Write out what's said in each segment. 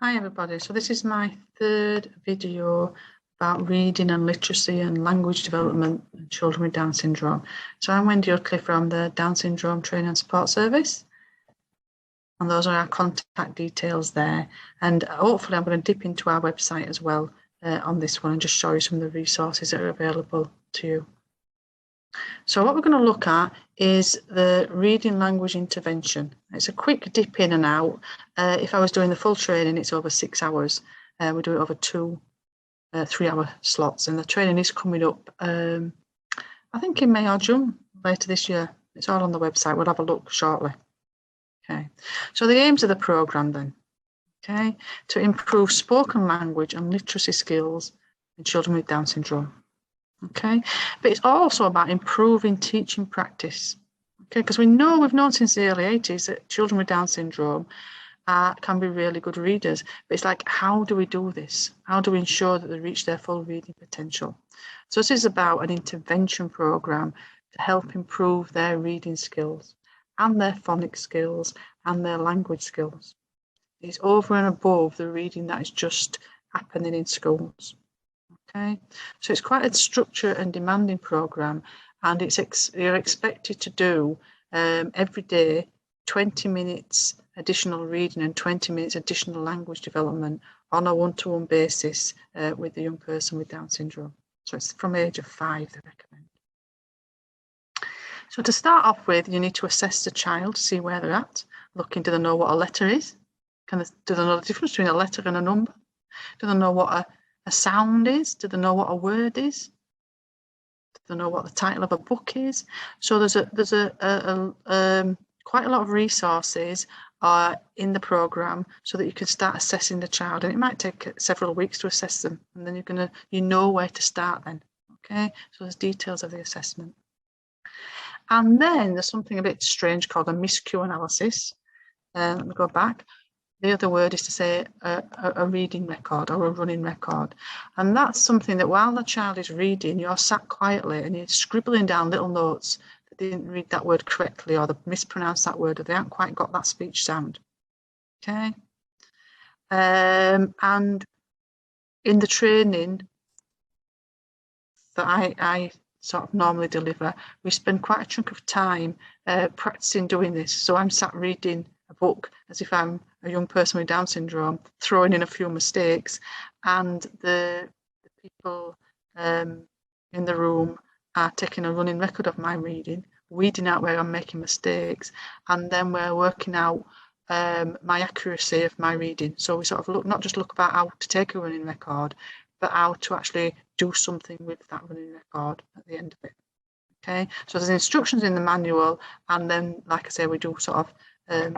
Hi everybody, so this is my third video about reading and literacy and language development in children with Down syndrome. So I'm Wendy Uttley from the Down Syndrome Training and Support Service, and those are our contact details there, and hopefully I'm going to dip into our website as well on this one and just show you some of the resources that are available to you. So what we're going to look at is the reading language intervention. It's a quick dip in and out. If I was doing the full training, it's over 6 hours. We do it over 2 3-hour slots, and the training is coming up, I think in May or June later this year. It's all on the website. We'll have a look shortly. Okay, so the aims of the programme then, okay, to improve spoken language and literacy skills in children with Down syndrome. Okay, but it's also about improving teaching practice. Okay, because we've known since the early 80s that children with Down syndrome can be really good readers. But it's like, how do we do this? How do we ensure that they reach their full reading potential? So this is about an intervention program to help improve their reading skills and their phonics skills and their language skills. It's over and above the reading that is just happening in schools. Okay, so it's quite a structured and demanding program, and you're expected to do every day 20 minutes additional reading and 20 minutes additional language development on a one-to-one basis with the young person with Down syndrome. So it's from the age of 5 they recommend. So to start off with, you need to assess the child to see where they're at. Looking, do they know what a letter is? Do they know the difference between a letter and a number? Do they know what a sound is? Do they know what a word is? Do they know what the title of a book is? So there's quite a lot of resources in the program so that you can start assessing the child, and it might take several weeks to assess them, and then you know where to start then. Okay, so there's details of the assessment, and then there's something a bit strange called a miscue analysis. Let me go back. The other word is to say a reading record or a running record. And that's something that while the child is reading, you're sat quietly and you're scribbling down little notes that they didn't read that word correctly, or they mispronounced that word, or they haven't quite got that speech sound. Okay. And in the training that I sort of normally deliver, we spend quite a chunk of time practicing doing this. So I'm sat reading a book as if I'm a young person with Down syndrome, throwing in a few mistakes, and the people in the room are taking a running record of my reading, weeding out where I'm making mistakes, and then we're working out my accuracy of my reading. So we sort of not just look about how to take a running record, but how to actually do something with that running record at the end of it. Okay, so there's instructions in the manual, and then, like I say, we do sort of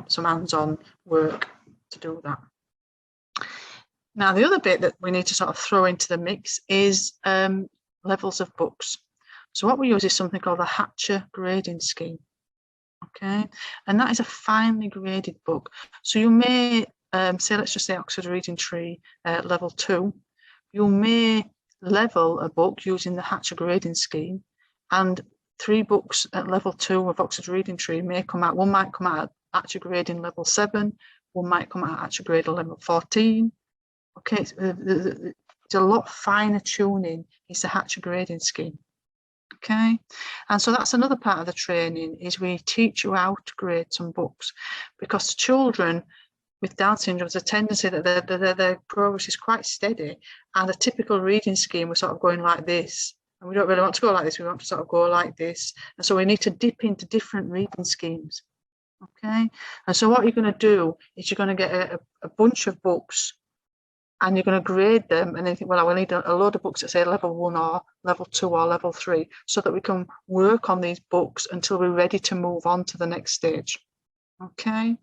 some hands-on work to do that. Now, the other bit that we need to sort of throw into the mix is levels of books. So what we use is something called a Hatcher grading scheme. Okay, and that is a finely graded book. So you may say, let's just say Oxford Reading Tree level 2. You may level a book using the Hatcher grading scheme, and 3 books at level 2 of Oxford Reading Tree may come out. One might come out at Hatcher grading level 7. One might come out at Hatcher grading level 14. Okay, it's a lot finer tuning. It's a Hatcher grading scheme. Okay, and so that's another part of the training, is we teach you how to grade some books, because children with Down syndrome, there's a tendency that their progress is quite steady, and a typical reading scheme, we're sort of going like this, and we don't really want to go like this. We want to sort of go like this, and so we need to dip into different reading schemes. Okay, and so what you're going to do is you're going to get a bunch of books, and you're going to grade them, and then think, well, I will need a load of books that say level 1 or level 2 or level 3, so that we can work on these books until we're ready to move on to the next stage. Okay,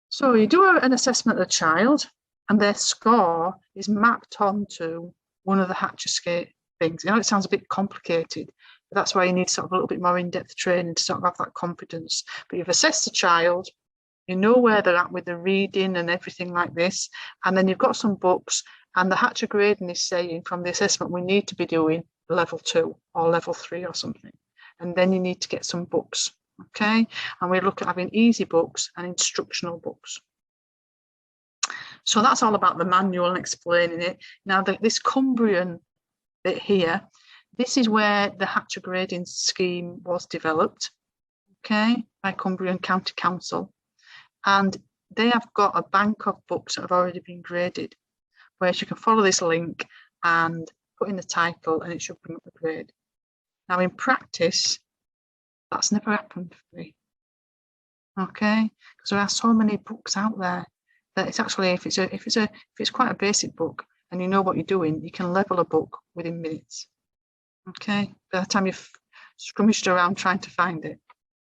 so you do an assessment of the child, and their score is mapped onto one of the Hatcher scale things. You know, it sounds a bit complicated, but that's why you need sort of a little bit more in-depth training to sort of have that confidence. But you've assessed the child, you know where they're at with the reading and everything like this, and then you've got some books, and the Hatcher grading is saying from the assessment we need to be doing level 2 or level 3 or something, and then you need to get some books. Okay, and we look at having easy books and instructional books. So that's all about the manual and explaining it. Now, this Cumbrian bit here, this is where the Hatcher grading scheme was developed, okay, by Cumbrian County Council. And they have got a bank of books that have already been graded, where you can follow this link and put in the title and it should bring up the grade. Now, in practice, that's never happened for me, okay, because there are so many books out there that it's actually, if it's quite a basic book and you know what you're doing, you can level a book within minutes, okay, by the time you've scrummaged around trying to find it.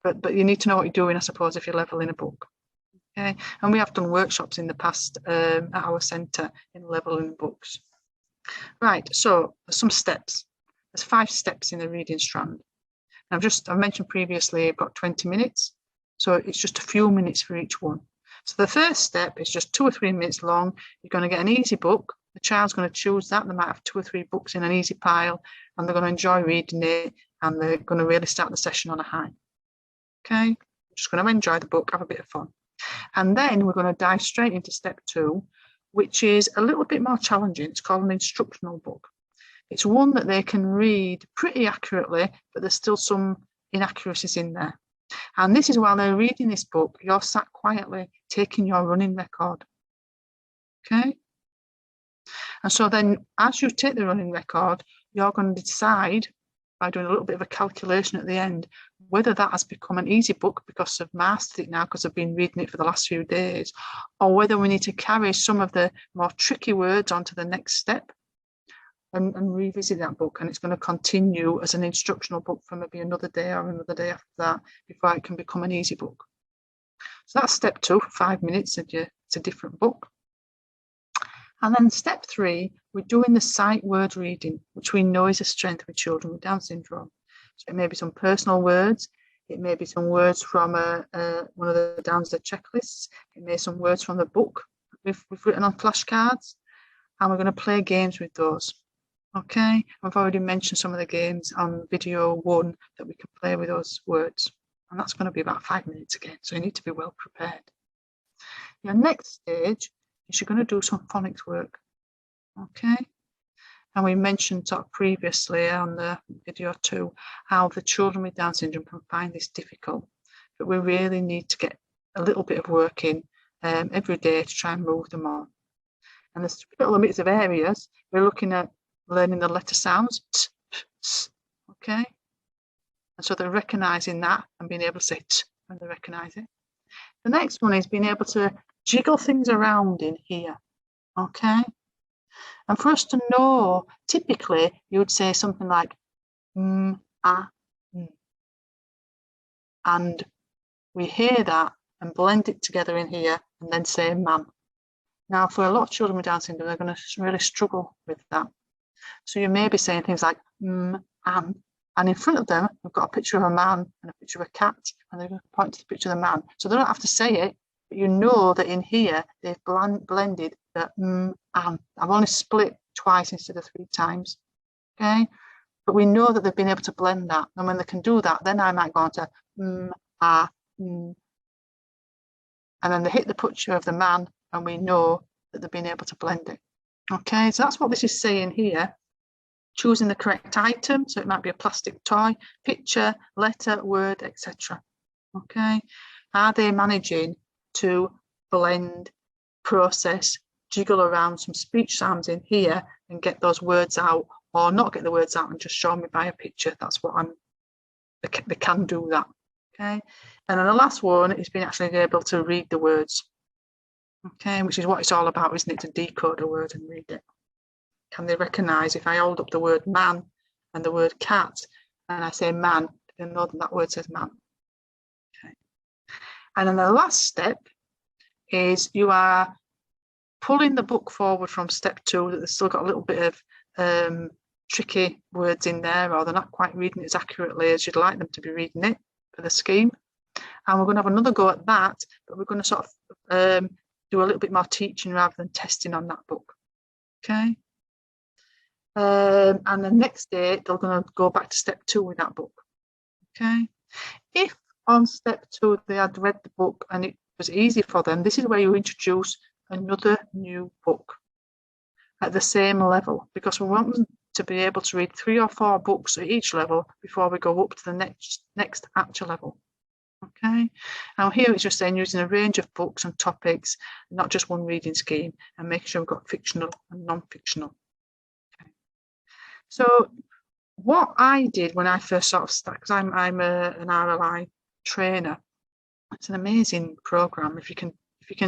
But you need to know what you're doing, I suppose, if you're leveling a book. Okay, and we have done workshops in the past at our centre in leveling books. Right, so there's some steps. There's 5 steps in the reading strand. I've mentioned previously I've got 20 minutes, so it's just a few minutes for each one. So the first step is just 2 or 3 minutes long. You're going to get an easy book. The child's going to choose that. They might have 2 or 3 books in an easy pile, and they're going to enjoy reading it, and they're going to really start the session on a high. Okay, just going to enjoy the book, have a bit of fun. And then we're going to dive straight into step 2, which is a little bit more challenging. It's called an instructional book. It's one that they can read pretty accurately, but there's still some inaccuracies in there. And this is while they're reading this book, you're sat quietly taking your running record. Okay? And so then as you take the running record, you're going to decide by doing a little bit of a calculation at the end, whether that has become an easy book because they've mastered it now because they've been reading it for the last few days, or whether we need to carry some of the more tricky words onto the next step and revisit that book, and it's going to continue as an instructional book for maybe another day or another day after that before it can become an easy book. So that's step 2, 5 minutes, and it's a different book. And then step 3, we're doing the sight word reading, which we know is a strength with children with Down syndrome. So it may be some personal words, it may be some words from one of the Downs checklists, it may be some words from the book we've written on flashcards, and we're going to play games with those. Okay, I've already mentioned some of the games on video 1 that we can play with those words, and that's going to be about 5 minutes again, so you need to be well prepared. Your next stage is you're going to do some phonics work. Okay, and we mentioned sort of previously on the video 2 how the children with Down syndrome can find this difficult, but we really need to get a little bit of work in every day to try and move them on. And there's little bits of areas. We're looking at learning the letter sounds, t, p, s, okay? And so they're recognising that and being able to say t when they recognise it. The next one is being able to jiggle things around in here, okay? And for us to know, typically you would say something like and we hear that and blend it together in here and then say man. Now, for a lot of children with Down syndrome, they're going to really struggle with that. So you may be saying things like and in front of them, we've got a picture of a man and a picture of a cat, and they're going to point to the picture of the man. So they don't have to say it, but you know that in here they've blended the and. I've only split twice instead of 3 times, okay? But we know that they've been able to blend that, and when they can do that, then I might go on to and then they hit the picture of the man, and we know that they've been able to blend it. Okay, so that's what this is saying here. Choosing the correct item, so it might be a plastic toy, picture, letter, word, etc. Okay, are they managing to blend, process, jiggle around some speech sounds in here and get those words out, or not get the words out and just show me by a picture? That's what they can do that. Okay, and then the last one is being actually able to read the words. Okay, which is what it's all about, isn't it? To decode a word and read it. Can they recognise if I hold up the word man and the word cat and I say man, they know that that word says man. Okay. And then the last step is you are pulling the book forward from step 2, that they've still got a little bit of tricky words in there, or they're not quite reading it as accurately as you'd like them to be reading it for the scheme. And we're going to have another go at that, but we're going to sort of do a little bit more teaching rather than testing on that book. Okay. And the next day they're going to go back to step 2 with that book. Okay. If on step 2 they had read the book and it was easy for them, this is where you introduce another new book at the same level, because we want them to be able to read 3 or 4 books at each level before we go up to the next actual level. Okay, now here it's just saying using a range of books and topics, not just one reading scheme, and making sure we've got fictional and non-fictional. Okay. So what I did when I first sort of started, because I'm an RLI trainer, it's an amazing program. If you can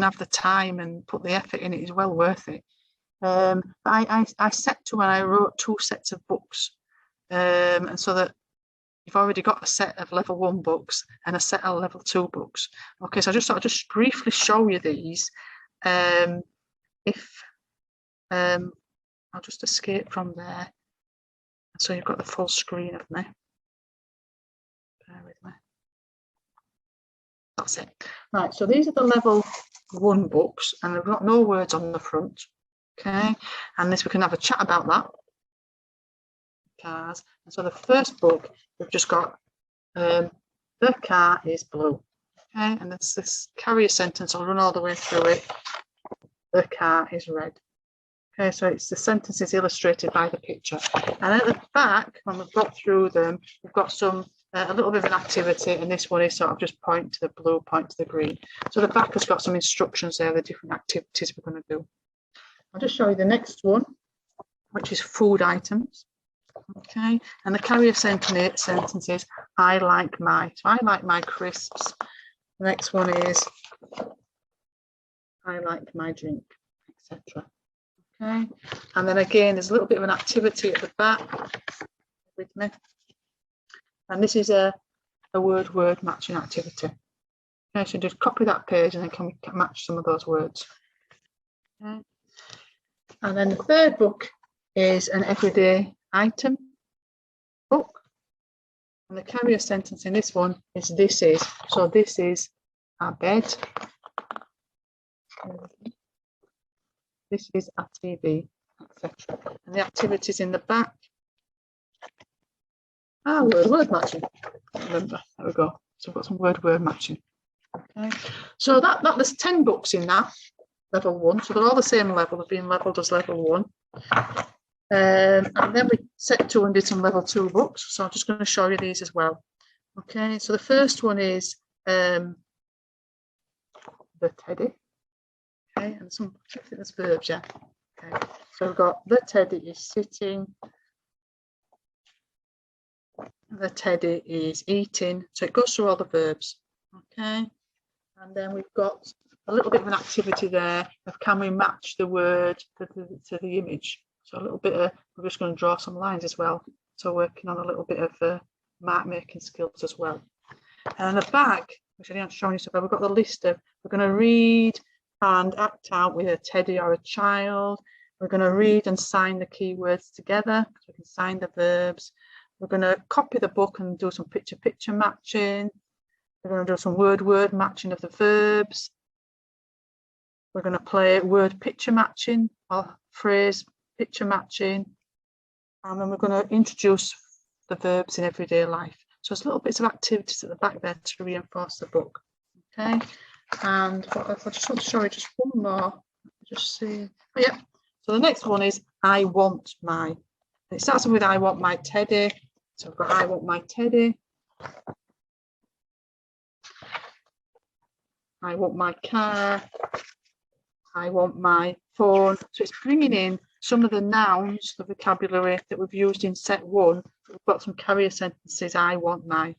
have the time and put the effort in, it is well worth it. I set to when I wrote 2 sets of books, and so that you've already got a set of level 1 books and a set of level 2 books. Okay, so I just sort of just briefly show you these. I'll just escape from there, so you've got the full screen of me. Bear with me. That's it. Right, so these are the level 1 books, and they've got no words on the front. Okay, and this we can have a chat about that. Cars. And so the first book, we've just got the car is blue. Okay, and it's this carrier sentence. I'll run all the way through it. The car is red. Okay, so it's the sentences illustrated by the picture. And at the back, when we've got through them, we've got some a little bit of an activity, and this one is sort of just point to the blue, point to the green. So the back has got some instructions there, the different activities we're going to do. I'll just show you the next one, which is food items. Okay, and the carrier sentence is I like my. So I like my crisps. The next one is I like my drink, etc. Okay, and then again, there's a little bit of an activity at the back with me, and this is a word matching activity. Okay, so just copy that page and then can we match some of those words. Okay, and then the third book is an everyday item book, and the carrier sentence in this one is this is. So this is a bed, this is a TV, etc. And the activities in the back are word matching. Remember, there we go. So we've got some word matching. Okay, so that there's 10 books in that level 1, so they're all the same level, they're being leveled as level 1. And then we set to and did some level 2 books, so I'm just going to show you these as well. Okay, so the first one is the teddy. Okay, and some, I think there's verbs, yeah. Okay, so we've got the teddy is sitting, the teddy is eating, so it goes through all the verbs. Okay, and then we've got a little bit of an activity there of can we match the word to the image. So a little bit of, we're just going to draw some lines as well. So working on a little bit of mark making skills as well. And at the back, which I haven't shown you so far, we've got the list of, we're going to read and act out with a teddy or a child. We're going to read and sign the keywords together, so we can sign the verbs. We're going to copy the book and do some picture matching. We're going to do some word matching of the verbs. We're going to play word picture matching or phrase picture matching. And then we're going to introduce the verbs in everyday life. So there's little bits of activities at the back there to reinforce the book. Okay, and I just want to show you just one more. Just see. Oh, yeah. So the next one is I want my. And it starts with I want my teddy. So I've got I want my teddy. I want my car. I want my phone. So it's bringing in some of the nouns, the vocabulary that we've used in set 1. We've got some carrier sentences. I want my.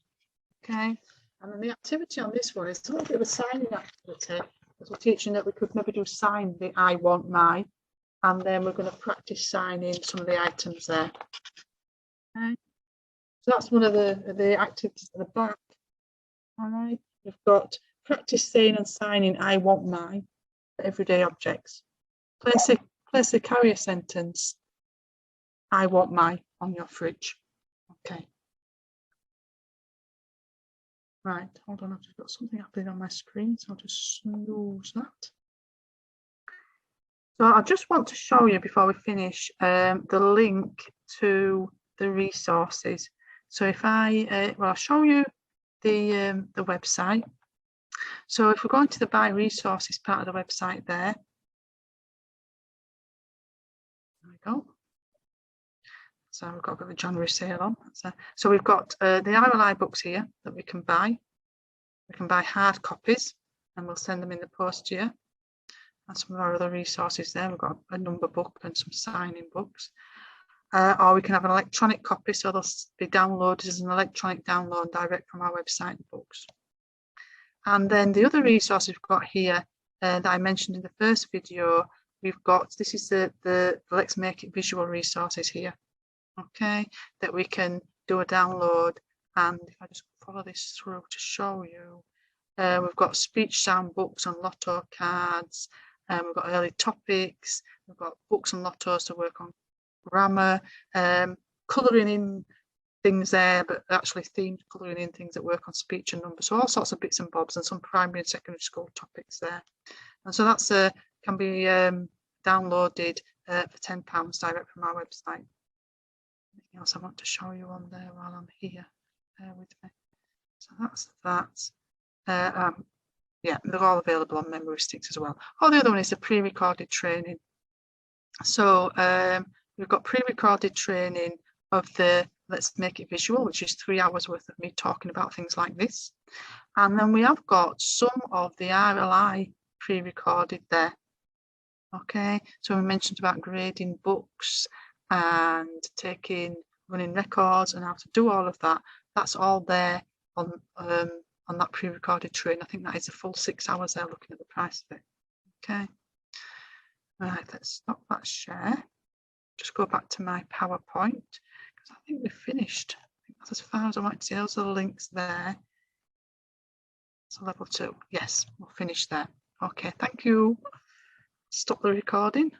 Okay. And then the activity on this one is a little bit of a signing activity, because we're teaching that we could maybe do sign the I want my, and then we're going to practice signing some of the items there. Okay. So that's one of the activities at the back. All right. We've got practice saying and signing I want my for everyday objects. Place a carrier sentence I want my on your fridge. Okay. Right, hold on, I've just got something happening on my screen, so I'll just snooze that. So I just want to show you before we finish the link to the resources. So if I'll show you the website. So if we're going to the Buy Resources part of the website there, we go. So we've got a bit of a January sale on. So we've got the RLI books here that we can buy. We can buy hard copies and we'll send them in the post to you. And some of our other resources there. We've got a number book and some signing books. Or we can have an electronic copy, so they'll be downloaded as an electronic download direct from our website, the books. And then the other resource we've got here that I mentioned in the first video, we've got, this is the Let's Make It Visual resources here, okay, that we can do a download. And if I just follow this through to show you, we've got speech sound books and lotto cards, we've got early topics, we've got books and lottos to work on grammar, colouring in things there, but actually themed colouring in things that work on speech and numbers. So all sorts of bits and bobs and some primary and secondary school topics there. And so that's can be downloaded for £10 direct from our website. Anything else I want to show you on there while I'm here? Bear with me. So that's that. Yeah, they're all available on memory sticks as well. Oh, the other one is the pre-recorded training. So we've got pre-recorded training of the Let's Make It Visual, which is 3 hours worth of me talking about things like this. And then we have got some of the RLI pre-recorded there. Okay, so we mentioned about grading books and running records and how to do all of that. That's all there on that pre-recorded training. I think that is a full 6 hours there, looking at the price of it. Okay, right, let's stop that share. Just go back to my PowerPoint because I think we've finished. I think that's as far as I might see. Those are the links there. So level 2. Yes, we'll finish there. Okay, thank you. Stop the recording.